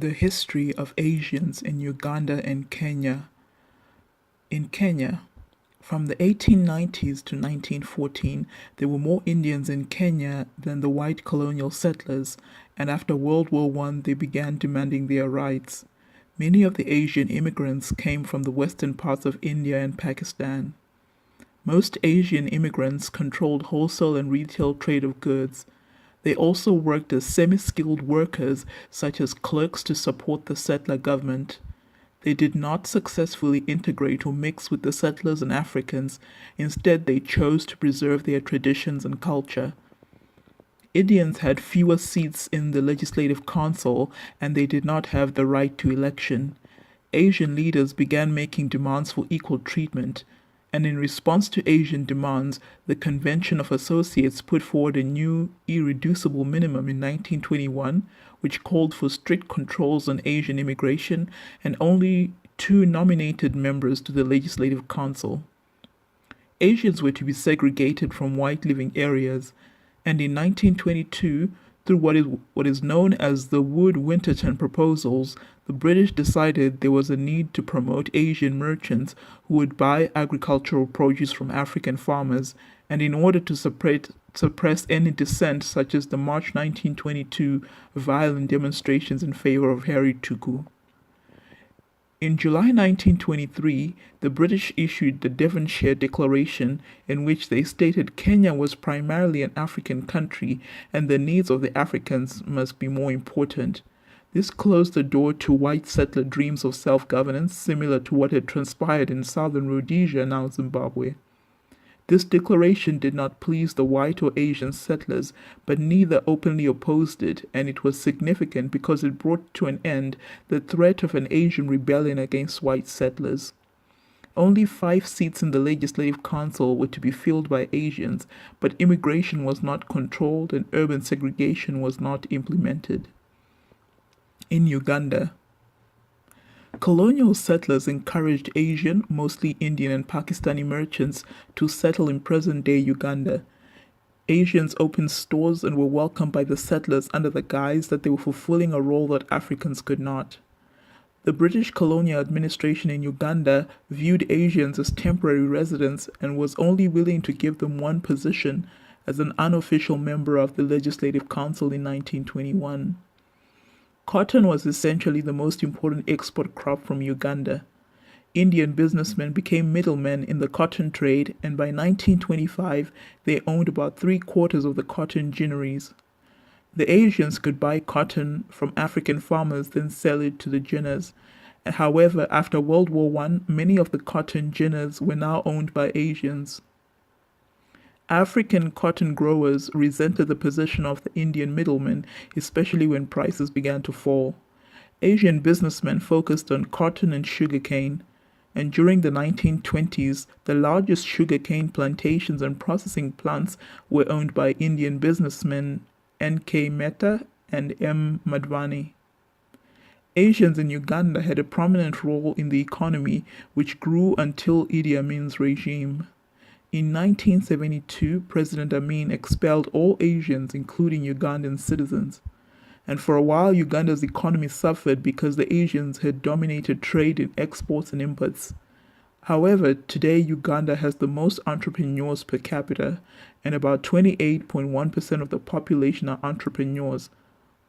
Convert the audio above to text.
The history of Asians in Uganda and Kenya. In Kenya, from the 1890s to 1914, there were more Indians in Kenya than the white colonial settlers, and after World War I, they began demanding their rights. Many of the Asian immigrants came from the western parts of India and Pakistan. Most Asian immigrants controlled wholesale and retail trade of goods. They also worked as semi-skilled workers, such as clerks to support the settler government. They did not successfully integrate or mix with the settlers and Africans. Instead, they chose to preserve their traditions and culture. Indians had fewer seats in the Legislative Council, and they did not have the right to election. Asian leaders began making demands for equal treatment, and in response to Asian demands, the Convention of Associates put forward a new irreducible minimum in 1921, which called for strict controls on Asian immigration and only 2 nominated members to the Legislative Council. Asians were to be segregated from white living areas, and in 1922, through what is known as the Wood-Winterton Proposals, the British decided there was a need to promote Asian merchants who would buy agricultural produce from African farmers, and in order to suppress any dissent such as the March 1922 violent demonstrations in favor of Harry Tuku. In July 1923, the British issued the Devonshire Declaration, in which they stated Kenya was primarily an African country and the needs of the Africans must be more important. This closed the door to white settler dreams of self-governance, similar to what had transpired in southern Rhodesia, now Zimbabwe. This declaration did not please the white or Asian settlers, but neither openly opposed it, and it was significant because it brought to an end the threat of an Asian rebellion against white settlers. Only 5 seats in the Legislative Council were to be filled by Asians, but immigration was not controlled and urban segregation was not implemented. In Uganda, colonial settlers encouraged Asian, mostly Indian and Pakistani merchants to settle in present-day Uganda. Asians opened stores and were welcomed by the settlers under the guise that they were fulfilling a role that Africans could not. The British colonial administration in Uganda viewed Asians as temporary residents and was only willing to give them one position as an unofficial member of the Legislative Council in 1921. Cotton was essentially the most important export crop from Uganda. Indian businessmen became middlemen in the cotton trade, and by 1925 they owned about 3/4 of the cotton ginneries. The Asians could buy cotton from African farmers, then sell it to the ginners. However, after World War I, many of the cotton ginners were now owned by Asians. African cotton growers resented the position of the Indian middlemen, especially when prices began to fall. Asian businessmen focused on cotton and sugarcane, and during the 1920s, the largest sugarcane plantations and processing plants were owned by Indian businessmen N.K. Mehta and M. Madhvani. Asians in Uganda had a prominent role in the economy, which grew until Idi Amin's regime. In 1972, President Amin expelled all Asians, including Ugandan citizens. And for a while, Uganda's economy suffered because the Asians had dominated trade in exports and imports. However, today Uganda has the most entrepreneurs per capita, and about 28.1% of the population are entrepreneurs.